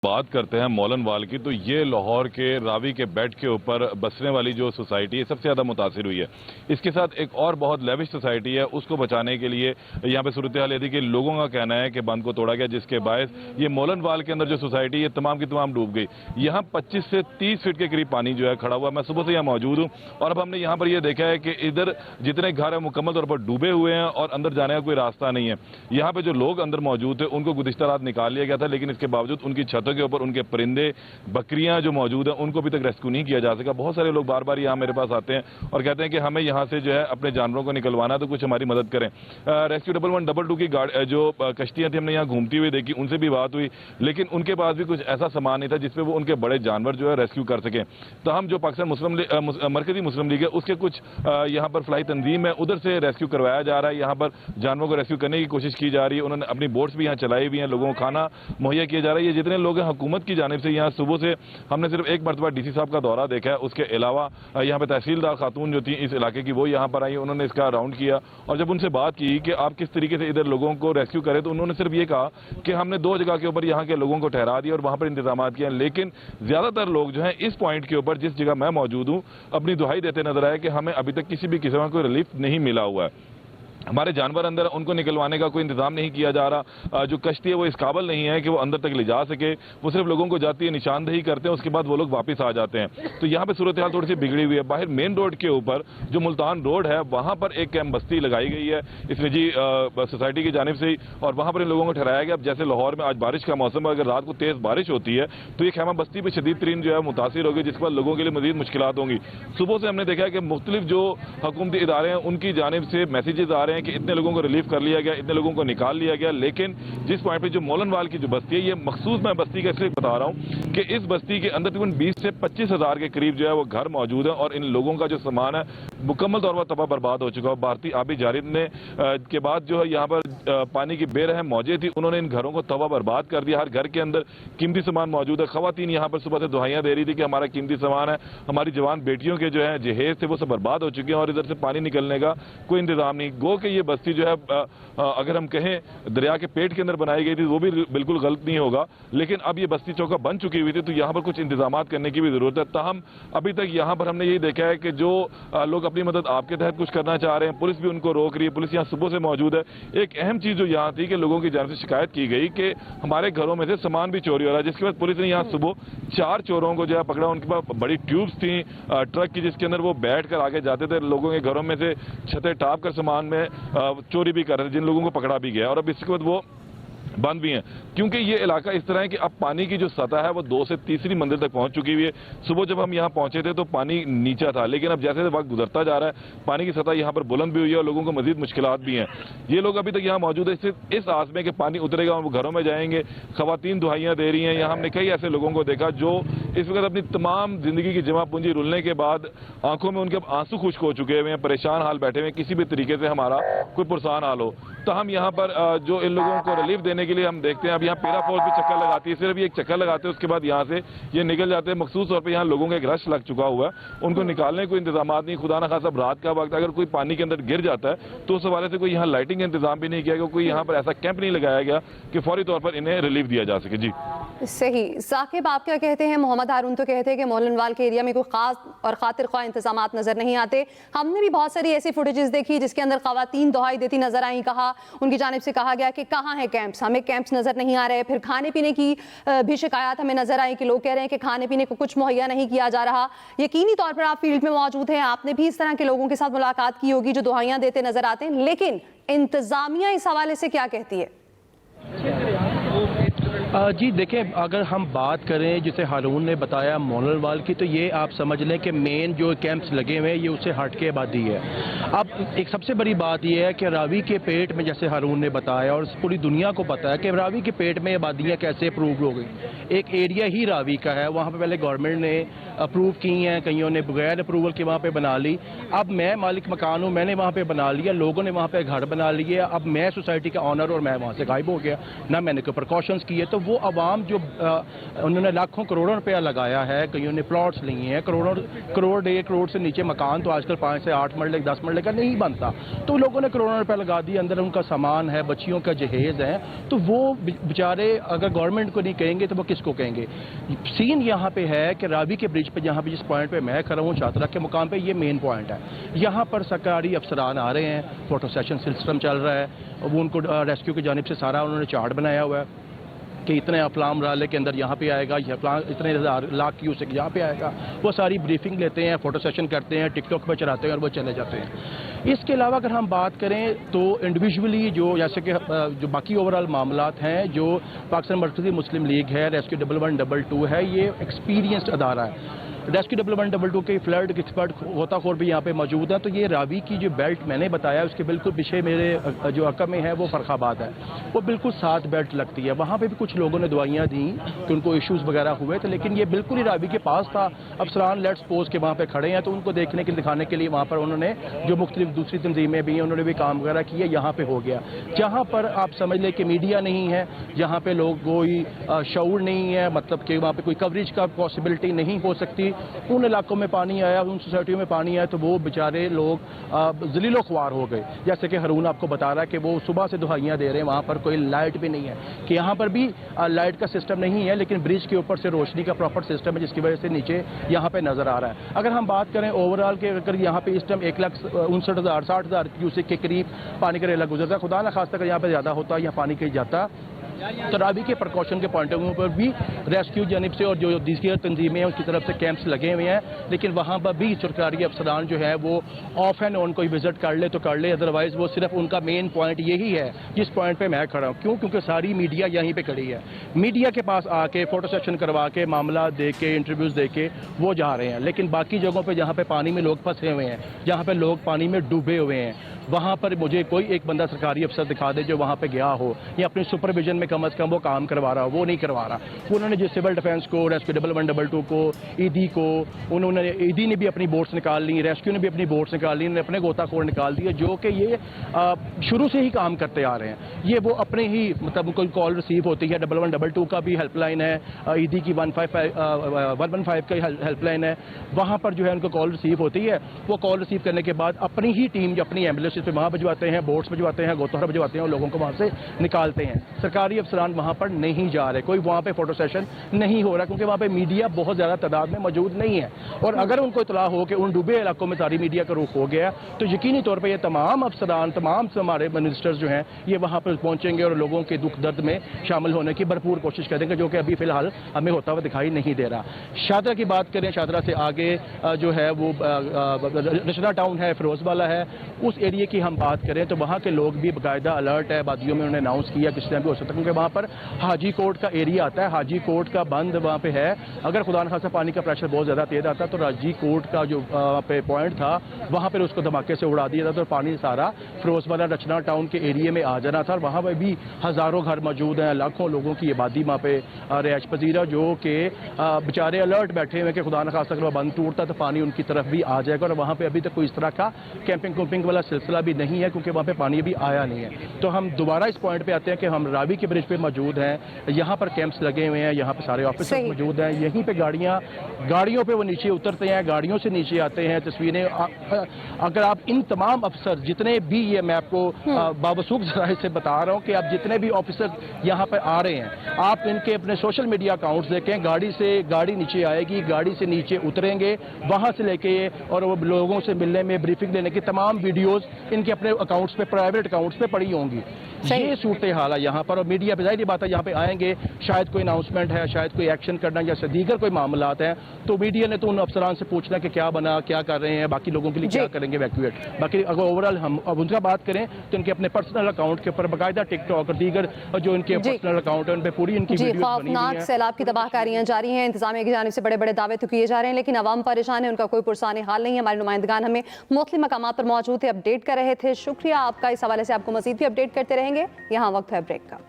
बात करते हैं मौलन वाल की, तो ये लाहौर के रावी के बेड के ऊपर बसने वाली जो सोसाइटी है सबसे ज़्यादा मुतासिर हुई है। इसके साथ एक और बहुत लेविश सोसाइटी है, उसको बचाने के लिए यहाँ पे सूरत हाल यदि कि लोगों का कहना है कि बंद को तोड़ा गया, जिसके बायस ये मौलन वाल के अंदर जो सोसाइटी है तमाम की तमाम डूब गई। यहाँ 25 से 30 फीट के करीब पानी जो है खड़ा हुआ। मैं सुबह से यहाँ मौजूद हूँ और अब हमने यहाँ पर यह देखा है कि इधर जितने घर है मुकम्मल तौर पर डूबे हुए हैं और अंदर जाने का कोई रास्ता नहीं है। यहाँ पे जो लोग अंदर मौजूद थे उनको गुज़िश्ता रात निकाल लिया गया था, लेकिन इसके बावजूद उनकी छतों के ऊपर उनके परिंदे बकरियां जो मौजूद हैं उनको अभी तक रेस्क्यू नहीं किया जा सका। बहुत सारे लोग बार बार यहाँ मेरे पास आते हैं और कहते हैं कि हमें यहाँ से जो है अपने जानवरों को निकलवाना, तो कुछ हमारी मदद करें। रेस्क्यू 1122 की गाड़ी जो कश्तियां थी हमने यहाँ घूमती हुई देखी, उनसे भी बात हुई, लेकिन उनके पास भी कुछ ऐसा सामान नहीं था जिसपे वो उनके बड़े जानवर जो है रेस्क्यू कर सकें। तो हम जो पाकिस्तान मरकजी मुस्लिम लीग है उसके कुछ यहाँ पर फ्लाई तंजीम है, उधर से रेस्क्यू करवाया जा रहा है। यहाँ पर जानवरों को रेस्क्यू करने की कोशिश की जा रही है। उन्होंने अपनी बोट्स भी यहाँ चलाई हुई हैं, लोगों को खाना मुहैया किया जा रहा है। ये जितने लोग हैं हुकूमत की जानिब से यहाँ सुबह से हमने सिर्फ एक मरतबा डीसी साहब का दौरा देखा है, उसके अलावा यहाँ पे तहसीलदार खातून जो थी इस इलाके की वो यहाँ पर आई, उन्होंने इसका राउंड किया और जब उनसे बात की कि आप किस तरीके से इधर लोगों को रेस्क्यू करें, तो उन्होंने सिर्फ ये कहा कि हमने 2 जगह के ऊपर यहाँ के लोगों को ठहरा दिया और वहाँ पर इंतजाम किया, लेकिन ज्यादातर लोग जो है इस पॉइंट के ऊपर जिस जगह मैं मौजूद हूँ अपनी दुहाई देते नजर आए कि हमें अभी तक किसी भी किस्म का कोई रिलीफ नहीं मिला हुआ है। हमारे जानवर अंदर, उनको निकलवाने का कोई इंतजाम नहीं किया जा रहा। जो कश्ती है वो इस काबिल नहीं है कि वो अंदर तक ले जा सके, वो सिर्फ लोगों को जाती है, निशानदेही करते हैं, उसके बाद वो लोग वापस आ जाते हैं। तो यहाँ पे सूरत हाल थोड़ी सी बिगड़ी हुई है। बाहर मेन रोड के ऊपर जो मुल्तान रोड है वहाँ पर एक कैंप बस्ती लगाई गई है इस निजी सोसाइटी की जानिब से ही, और वहाँ पर इन लोगों को ठहराया गया। अब जैसे लाहौर में आज बारिश का मौसम है, अगर रात को तेज बारिश होती है तो ये खैमा बस्ती पर शदीद तरीन जो है मुतासिर होगी, जिसके बाद लोगों के लिए मजीद मुश्किलात होंगी। सुबह से हमने देखा है कि मुख्तलिफ जो हुकूमती इदारे हैं उनकी जानिब से मैसेजेस आ रहे हैं कि इतने लोगों को रिलीफ कर लिया गया, इतने लोगों को निकाल लिया गया, लेकिन जिस पॉइंट पे जो मौलन वाल की जो बस्ती है, ये मखसूस मैं बस्ती का इसलिए बता रहा हूं कि इस बस्ती के अंदर तकरीबन 20 से 25 हज़ार के करीब जो है वो घर मौजूद है और इन लोगों का जो सामान है मुकम्मल तौर पर तबाह बर्बाद हो चुका है। भारतीय आबी जारिद ने के बाद जो है यहाँ पर पानी की बेरहम मौजें थी, उन्होंने इन घरों को तबाह बर्बाद कर दिया। हर घर के अंदर कीमती सामान मौजूद है। खवातीन यहाँ पर सुबह से दुहाइयां दे रही थी कि हमारा कीमती सामान है, हमारी जवान बेटियों के जो है जहेज थे वो सब बर्बाद हो चुके हैं और इधर से पानी निकलने का कोई इंतजाम नहीं। गो कि ये बस्ती जो है अगर हम कहें दरिया के पेट के अंदर बनाई गई थी वो भी बिल्कुल गलत नहीं होगा, लेकिन अब ये बस्ती चौका बन चुकी हुई थी, तो यहाँ पर कुछ इंतजाम करने की भी जरूरत है। ताहम अभी तक यहाँ पर हमने यही देखा है कि जो लोग अपनी मदद आपके तहत कुछ करना चाह रहे हैं, पुलिस भी उनको रोक रही है। पुलिस यहाँ सुबह से मौजूद है। एक अहम चीज जो यहाँ थी कि लोगों की जानिब से शिकायत की गई कि हमारे घरों में से सामान भी चोरी हो रहा है, जिसके बाद पुलिस ने यहाँ सुबह 4 चोरों को जो है पकड़ा। उनके पास बड़ी ट्यूब्स थी ट्रक की, जिसके अंदर वो बैठ कर आगे जाते थे, लोगों के घरों में से छतें टाप कर सामान में चोरी भी कर रहे थे, जिन लोगों को पकड़ा भी गया और अब इसके बाद वो बंद भी हैं, क्योंकि ये इलाका इस तरह है कि अब पानी की जो सतह है वो 2 से तीसरी मंजिल तक पहुंच चुकी हुई है। सुबह जब हम यहाँ पहुंचे थे तो पानी नीचा था, लेकिन अब जैसे वक्त गुजरता जा रहा है पानी की सतह यहाँ पर बुलंद भी हुई है और लोगों को मजीद मुश्किलात भी हैं। ये लोग अभी तक यहाँ मौजूद है सिर्फ इस आस में कि पानी उतरेगा और वो घरों में जाएंगे। खवातीन दुहाइयाँ दे रही हैं। यहाँ हमने कई ऐसे लोगों को देखा जो इस वक्त अपनी तमाम जिंदगी की जमा पूंजी रुलने के बाद आंखों में उनके अब आंसू खुश्क हो चुके हुए हैं, परेशान हाल बैठे हुए हैं, किसी भी तरीके से हमारा कोई पुरसान हाल हो। तो हम यहाँ पर जो इन लोगों को रिलीफ देने के लिए हम देखते हैं, अब यहाँ पैरा फोर्स भी चक्कर लगाती है, सिर्फ ये एक चक्कर लगाते हैं, उसके बाद यहाँ से ये निकल जाते हैं। मखसूस तौर पर यहाँ लोगों का एक रश लग चुका हुआ है, उनको निकालने कोई इंतजाम नहीं। खुदा न खासा रात का वक्त अगर कोई पानी के अंदर गिर जाता है तो उस हवाले से कोई यहाँ लाइटिंग का इंतजाम भी नहीं किया गया, कोई यहाँ पर ऐसा कैंप नहीं लगाया गया कि फौरी तौर पर इन्हें रिलीफ दिया जा सके। जी सही। साकिब, आप क्या कहते हैं? मोहम्मद हारून तो कहते हैं कि मौलन वाल के एरिया में कोई खास और खातिर ख्वाह इंतजाम नजर नहीं आते। हमने भी बहुत सारी ऐसी फुटेजेस देखी जिसके अंदर खवातीन दुहाई देती नजर आई, कहा उनकी जानिब से कहा गया कि कहाँ है कैंप्स, हमें कैंप्स नजर नहीं आ रहे। फिर खाने पीने की भी शिकायत हमें नजर आई कि लोग कह रहे हैं कि खाने पीने को कुछ मुहैया नहीं किया जा रहा। यकीनी तौर पर आप फील्ड में मौजूद हैं, आपने भी इस तरह के लोगों के साथ मुलाकात की होगी जो दुहाइयां देते नजर आते हैं, लेकिन इंतजामिया इस हवाले से क्या कहती है? जी देखें, अगर हम बात करें जिसे हारून ने बताया मौलन वाल की, तो ये आप समझ लें कि मेन जो कैंप्स लगे हुए हैं ये उससे हट के आबादी है। अब एक सबसे बड़ी बात यह है कि रावी के पेट में, जैसे हारून ने बताया और पूरी दुनिया को पता है कि रावी के पेट में आबादियाँ कैसे अप्रूव हो गई। एक एरिया ही रावी का है, वहाँ पर पहले गवर्नमेंट ने अप्रूव की हैं, कईयों ने बगैर अप्रूवल के वहाँ पे बना ली। अब मैं मालिक मकान हूँ, मैंने वहाँ पे बना लिया, लोगों ने वहाँ पे घर बना लिए, अब मैं सोसाइटी का ऑनर और मैं वहाँ से गायब हो गया, ना मैंने कोई प्रिकॉशंस किए। तो वो आवाम जो उन्होंने लाखों करोड़ों रुपया लगाया है, कईयों ने प्लॉट्स लिए हैं, करोड़ 1 करोड़ से नीचे मकान तो आजकल 5 से 8 मरले 10 मरले का नहीं बनता, तो लोगों ने करोड़ों रुपया लगा दिए, अंदर उनका सामान है, बच्चियों का जहेज है, तो वो बेचारे अगर गवर्नमेंट को नहीं कहेंगे तो वो किसको कहेंगे। सीन यहाँ पे है कि रावी के ब्रिज पे, जहाँ पे जिस पॉइंट पे मैं खड़ा हूँ शाहतरा के मुकाम पे, ये मेन पॉइंट है। यहाँ पर सरकारी अफसरान आ रहे हैं, फोटो सेशन सिस्टम चल रहा है, वो उनको रेस्क्यू की जानिब से सारा उन्होंने चार्ट बनाया हुआ है कि इतने अफलाम राले के अंदर यहाँ पे आएगा, इतने लाख क्यूसेक यहाँ पे आएगा। वो सारी ब्रीफिंग लेते हैं, फोटो सेशन करते हैं, टिकटॉक पे चलाते हैं और वो चले जाते हैं। इसके अलावा अगर हम बात करें तो इंडिविजुअली जो जैसे कि जो बाकी ओवरऑल मामलात हैं, जो पाकिस्तान मरकज़ी मुस्लिम लीग है, रेस्क्यू 1112 है, ये एक्सपीरियंस्ड अदारा है। रेस्क्यू 1112 के फ्लड एक्सपर्ट गोताखोर भी यहाँ पे मौजूद है। तो ये रावी की जो बेल्ट मैंने बताया उसके बिल्कुल पीछे मेरे जो अकम में है वो फरखाबाद है, वो बिल्कुल 7 बेल्ट लगती है। वहाँ पे भी कुछ लोगों ने दवाइयाँ दी कि उनको इश्यूज़ वगैरह हुए थे, लेकिन ये बिल्कुल ही रावी के पास था। अफसरान लेट्स सपोज के वहाँ पे खड़े हैं, तो उनको देखने के दिखाने के लिए वहाँ पर उन्होंने जो मुख्तलिफ दूसरी तंजीमें भी हैं उन्होंने भी काम वगैरह किया। यहाँ पे हो गया जहाँ पर आप समझ लें कि मीडिया नहीं है, जहाँ पे लोग कोई शऊर नहीं है, मतलब कि वहाँ पे कोई कवरेज का पॉसिबिलिटी नहीं हो सकती। उन इलाकों में पानी आया, उन सोसाइटियों में पानी आया, तो वो बेचारे लोग जलीलो ख्वार हो गए। जैसे कि हारून आपको बता रहा है कि वो सुबह से दुहाइयाँ दे रहे हैं, वहाँ पर कोई लाइट भी नहीं है, कि यहाँ पर भी लाइट का सिस्टम नहीं है, लेकिन ब्रिज के ऊपर से रोशनी का प्रॉपर सिस्टम है, जिसकी वजह से नीचे यहाँ पे नजर आ रहा है। अगर हम बात करें ओवरऑल के, अगर यहाँ पे इस टाइम 1,59,000 60,000 क्यूसेक के करीब पानी का रेला गुजरता है, खुदा ना खास्ता अगर यहाँ पे ज़्यादा होता या पानी कहीं जाता, तो रावी के प्रकॉशन के पॉइंट ऑफ व्यू पर भी रेस्क्यू जानिब से और जो दूसरी तंजीमें हैं उसकी तरफ से कैंप्स लगे हुए हैं, लेकिन वहाँ पर भी सरकारी अफसरान जो है वो ऑफ एंड ऑन कोई विजिट कर ले तो कर ले, अदरवाइज वो सिर्फ उनका मेन पॉइंट यही है जिस पॉइंट पे मैं खड़ा हूँ। क्यों? क्योंकि सारी मीडिया यहीं पे खड़ी है। मीडिया के पास आके फोटो सेशन करवा के, मामला दे के, इंटरव्यूज दे के वो जा रहे हैं, लेकिन बाकी जगहों पर जहाँ पे पानी में लोग फंसे हुए हैं, जहाँ पे लोग पानी में डूबे हुए हैं, वहाँ पर मुझे कोई एक बंदा सरकारी अफसर दिखा दे जो वहाँ पे गया हो या अपनी सुपरविजन में कम अज़ कम वो काम करवा रहा हो, वो नहीं करवा रहा। उन्होंने जो सिविल डिफेंस को, रेस्क्यू 1112 को, ईडी को, उन्होंने ईडी ने भी अपनी बोट्स निकाल ली, रेस्क्यू ने भी अपनी बोट्स निकाल ली, उन्होंने अपने गोताखोर निकाल दिए, जो कि ये शुरू से ही काम करते आ रहे हैं। ये वो अपने ही मतलब कोई कॉल रिसीव होती है, 1112 का भी हेल्पलाइन है, ईडी की 115 का हेल्पलाइन है, वहाँ पर जो है उनको कॉल रिसीव होती है। वो कॉल रिसीव करने के बाद अपनी ही टीम जो अपनी एम्बुलेंस पे वहाँ भिजवाते हैं, बोट्स भिजवाते हैं, गोताखोर भिजवाते हैं और लोगों को वहाँ से निकालते हैं। सरकारी अफसरान वहाँ पर नहीं जा रहे, कोई वहाँ पे फोटो सेशन नहीं हो रहा, क्योंकि वहाँ पे मीडिया बहुत ज़्यादा तादाद में मौजूद नहीं है। और अगर उनको इतला हो कि उन डूबे इलाकों में सारी मीडिया का रुख हो गया, तो यकीनी तौर पर ये तमाम अफसरान, तमाम हमारे मिनिस्टर्स जो हैं ये वहाँ पर पहुँचेंगे और लोगों के दुख दर्द में शामिल होने की भरपूर कोशिश करेंगे, जो कि अभी फिलहाल हमें होता हुआ दिखाई नहीं दे रहा। शाहतरा की बात करें, शाहतरा से आगे जो है वो रचना टाउन है, फिरोजवाला है, उस एरिया की हम बात करें तो वहाँ के लोग भी बाकायदा अलर्ट है। वादियों में उन्होंने अनाउंस किया किस टाइम भी हो सकता है, क्योंकि वहाँ पर हाजी कोट का एरिया आता है, हाजी कोट का बंद वहाँ पे है। अगर खुदा न खासा पानी का प्रेशर बहुत ज़्यादा तेज आता तो हाजी कोट का जो पे पॉइंट था वहाँ पर उसको धमाके से उड़ा दिया था, तो पानी सारा फिरोजवाला रचना टाउन के एरिया में आ जाना था। और वहाँ पर भी हज़ारों घर मौजूद हैं, लाखों लोगों की आबादी वहाँ पे रिहाइश पजीरा, जो कि बेचारे अलर्ट बैठे हुए कि खुदा न खासा अगर बंद टूटता तो पानी उनकी तरफ भी आ जाएगा। और वहाँ पर अभी तक कोई इस तरह का कैंपिंग वाला सिलसिला भी नहीं है, क्योंकि वहाँ पे पानी अभी आया नहीं है। तो हम दोबारा इस पॉइंट पे आते हैं कि हम रावी के ब्रिज पे मौजूद हैं, यहाँ पर कैंप्स लगे हुए हैं, यहाँ पे सारे ऑफिसर्स मौजूद हैं, यहीं पे गाड़ियों पे वो नीचे उतरते हैं, गाड़ियों से नीचे आते हैं। तस्वीरें अगर आप इन तमाम अफसर जितने भी, ये मैं आपको बावसूख जराए से बता रहा हूँ कि आप जितने भी ऑफिसर यहाँ पर आ रहे हैं, आप इनके अपने सोशल मीडिया अकाउंट्स देखें, गाड़ी नीचे आएगी, गाड़ी से नीचे उतरेंगे, वहाँ से लेके और वो लोगों से मिलने में, ब्रीफिंग देने की तमाम वीडियोस इनके अपने अकाउंट्स पे, प्राइवेट अकाउंट्स पे पड़ी होंगी। ये सूरत हाल है यहाँ पर। और मीडिया पे जाहिर बात है यहाँ पे आएंगे, शायद कोई अनाउंसमेंट है, शायद कोई एक्शन करना या दीगर कोई मामलात हैं, तो मीडिया ने तो उन अफसरान से पूछना कि क्या बना, क्या कर रहे हैं, बाकी लोगों के लिए क्या करेंगे इवैक्यूएट। बाकी अगर ओवरऑल हम अब उनका बात करें तो इनके अपने पर्सनल अकाउंट के ऊपर बाकायदा टिकटॉक और दीगर जो इनके पर्सनल अकाउंट है उन पर पूरी इनकी वीडियो बनी हुई है। सैलाब की तबाहकारियां जारी हैं, इंतजामिया की जानिब से बड़े बड़े दावे तो किए जा रहे हैं, लेकिन अवाम परेशान है, उनका कोई पुरसाने हाल नहीं है। हमारे नुमाइंदगान हमें मुख्तलिफ मकामात पर मौजूद थे, अपडेट कर रहे थे। शुक्रिया आपका। इस हवाले से आपको मजीद भी अपडेट करते रहेंगे। यहाँ वक्त है ब्रेक का।